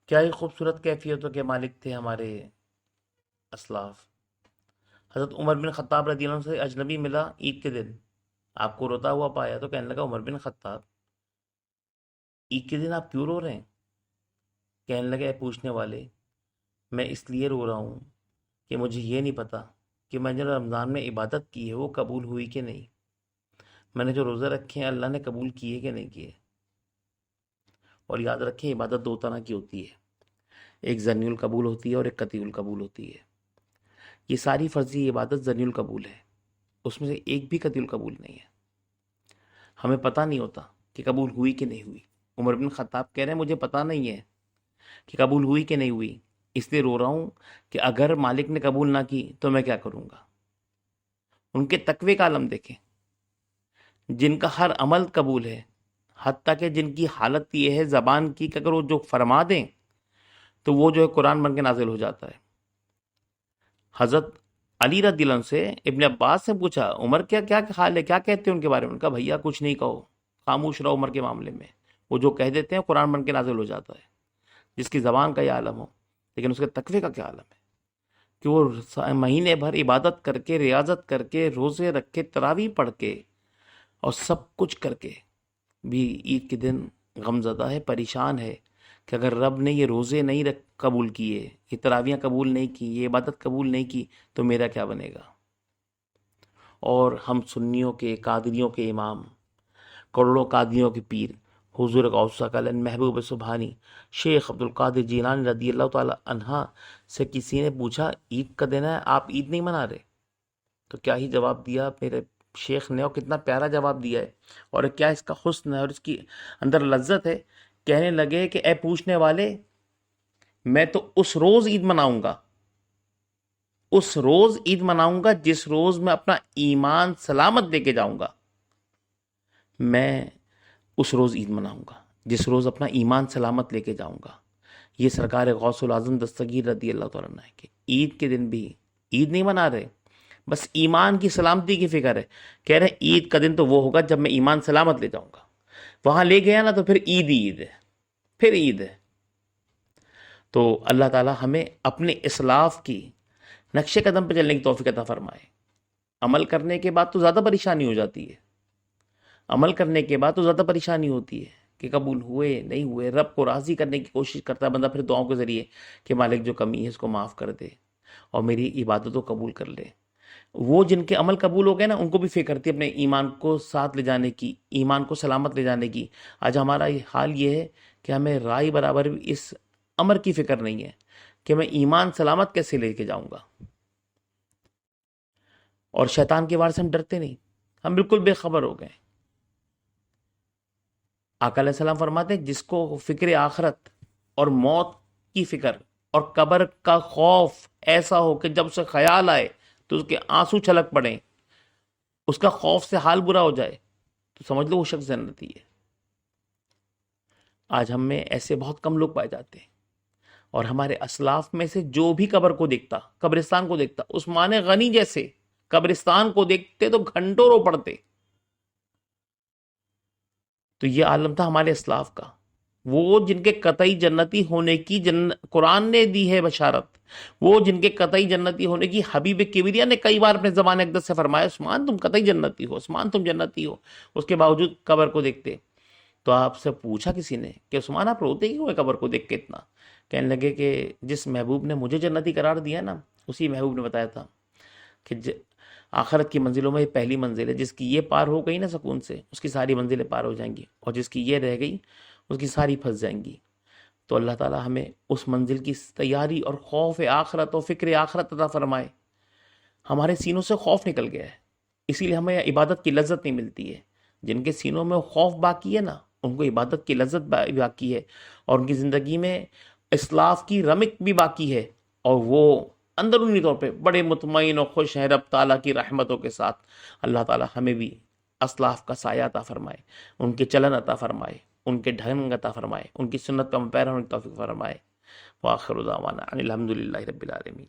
کیا ہی خوبصورت کیفیتوں کے مالک تھے ہمارے اسلاف۔ حضرت عمر بن خطاب رضی اللہ عنہ سے اجنبی ملا عید کے دن، آپ کو روتا ہوا پایا تو کہنے لگا عمر بن خطاب عید کے دن آپ کیوں رو رہے ہیں؟ کہنے لگے اے پوچھنے والے، میں اس لیے رو رہا ہوں کہ مجھے یہ نہیں پتا کہ میں جو رمضان میں عبادت کی ہے وہ قبول ہوئی کہ نہیں، میں نے جو روزے رکھے ہیں اللہ نے قبول کیے کہ نہیں کیے۔ اور یاد رکھیں عبادت دو طرح کی ہوتی ہے، ایک ظنی القبول ہوتی ہے اور ایک قطعی القبول ہوتی ہے۔ یہ ساری فرضی عبادت ظنی القبول ہے، اس میں سے ایک بھی قطعی القبول نہیں ہے۔ ہمیں پتہ نہیں ہوتا کہ قبول ہوئی کہ نہیں ہوئی۔ عمر بن خطاب کہہ رہے ہیں مجھے پتہ نہیں ہے کہ قبول ہوئی کہ نہیں ہوئی، اس لیے رو رہا ہوں کہ اگر مالک نے قبول نہ کی تو میں کیا کروں گا۔ ان کے تقوی کا عالم دیکھیں، جن کا ہر عمل قبول ہے، حتیٰ کہ جن کی حالت یہ ہے زبان کی کہ اگر وہ جو فرما دیں تو وہ جو ہے قرآن بن کے نازل ہو جاتا ہے۔ حضرت علی رضی اللہ عنہ سے ابن عباس سے پوچھا عمر کیا کیا حال ہے، کیا کہتے ہیں ان کے بارے میں؟ ان کا بھیا کچھ نہیں کہو، خاموش رہو عمر کے معاملے میں، وہ جو کہہ دیتے ہیں قرآن بن کے نازل ہو جاتا ہے۔ جس کی زبان کا یہ عالم ہو، لیکن اس کے تقوی کا کیا عالم ہے کہ وہ مہینے بھر عبادت کر کے، ریاضت کر کے، روزے رکھ کے، تراویح پڑھ کے اور سب کچھ کر کے بھی عید کے دن غم زدہ ہے، پریشان ہے کہ اگر رب نے یہ روزے نہیں قبول کیے، یہ تراویحیں قبول نہیں کی، یہ عبادت قبول نہیں کی تو میرا کیا بنے گا۔ اور ہم سنیوں کے، قادریوں کے امام، کروڑوں قادریوں کے پیر حضور غوث ثقلین محبوب سبحانی شیخ عبد القادر جیلانی رضی اللہ تعالی عنہ سے کسی نے پوچھا عید کا دن ہے آپ عید نہیں منا رہے؟ تو کیا ہی جواب دیا میرے شیخ نے، اور کتنا پیارا جواب دیا ہے، اور کیا اس کا حسن ہے اور اس کی اندر لذت ہے۔ کہنے لگے کہ اے پوچھنے والے، میں تو اس روز عید مناؤں گا، اس روز عید مناؤں گا جس روز میں اپنا ایمان سلامت لے کے جاؤں گا، میں اس روز عید مناؤں گا جس روز اپنا ایمان سلامت لے کے جاؤں گا۔ یہ سرکار غوث العظم دستگیر رضی اللہ تعالیٰ عنہ کہ عید کے دن بھی عید نہیں منا رہے، بس ایمان کی سلامتی کی فکر ہے۔ کہہ رہے عید کا دن تو وہ ہوگا جب میں ایمان سلامت لے جاؤں گا، وہاں لے گیا نا تو پھر عید ہی عید ہے، پھر عید ہے۔ تو اللہ تعالیٰ ہمیں اپنے اسلاف کی نقش قدم پہ چلنے کی توفیق عطا فرمائے۔ عمل کرنے کے بعد تو زیادہ پریشانی ہو جاتی ہے، عمل کرنے کے بعد تو زیادہ پریشانی ہوتی ہے کہ قبول ہوئے نہیں ہوئے۔ رب کو راضی کرنے کی کوشش کرتا ہے بندہ پھر دعاؤں کے ذریعے کہ مالک جو کمی ہے اس کو معاف کر دے اور میری عبادتوں قبول کر لے۔ وہ جن کے عمل قبول ہو گئے نا ان کو بھی فکر کرتی ہے اپنے ایمان کو ساتھ لے جانے کی، ایمان کو سلامت لے جانے کی۔ آج ہمارا حال یہ ہے کہ ہمیں رائے برابر بھی اس امر کی فکر نہیں ہے کہ میں ایمان سلامت کیسے لے کے جاؤں گا۔ اور شیطان کے وار سے ہم ڈرتے نہیں، ہم بالکل بے خبر ہو گئے۔ آقا علیہ السلام فرماتے ہیں جس کو فکر آخرت اور موت کی فکر اور قبر کا خوف ایسا ہو کہ جب اسے خیال آئے تو اس کے آنسو چھلک پڑیں، اس کا خوف سے حال برا ہو جائے، تو سمجھ لو وہ شخص جنتی ہے۔ آج ہم میں ایسے بہت کم لوگ پائے جاتے ہیں، اور ہمارے اسلاف میں سے جو بھی قبر کو دیکھتا، قبرستان کو دیکھتا، عثمان غنی جیسے قبرستان کو دیکھتے تو گھنٹوں رو پڑتے۔ تو یہ عالم تھا ہمارے اسلاف کا، وہ جن کے قطعی جنتی ہونے کی قرآن نے دی ہے بشارت، وہ جن کے قطعی جنتی ہونے کی حبیب کبریا نے کئی بار اپنے زبان اقدس سے فرمایا عثمان تم قطعی جنتی ہو، عثمان تم جنتی ہو، اس کے باوجود قبر کو دیکھتے۔ تو آپ سے پوچھا کسی نے کہ عثمان آپ روتے کیوں ہوئے قبر کو دیکھ کے اتنا؟ کہنے لگے کہ جس محبوب نے مجھے جنتی قرار دیا نا، اسی محبوب نے بتایا تھا کہ آخرت کی منزلوں میں یہ پہلی منزل ہے، جس کی یہ پار ہو گئی نا سکون سے، اس کی ساری منزلیں پار ہو جائیں گی، اور جس کی یہ رہ گئی اس کی ساری پھنس جائیں گی۔ تو اللہ تعالیٰ ہمیں اس منزل کی تیاری اور خوف آخرت اور فکر آخرت عطا فرمائے۔ ہمارے سینوں سے خوف نکل گیا ہے، اسی لیے ہمیں عبادت کی لذت نہیں ملتی ہے۔ جن کے سینوں میں خوف باقی ہے نا، ان کو عبادت کی لذت باقی ہے، اور ان کی زندگی میں اسلاف کی رمق بھی باقی ہے، اور وہ اندرونی طور پہ بڑے مطمئن اور خوش ہیں رب تعالیٰ کی رحمتوں کے ساتھ۔ اللہ تعالیٰ ہمیں بھی اسلاف کا سایہ عطا فرمائے، ان کے چلن عطا فرمائے، ان کے ڈھنگ عطا فرمائے، ان کی سنت کا پیرا ہونے کی توفیق فرمائے۔ وآخر دعوانا ان الحمد للہ رب العالمین۔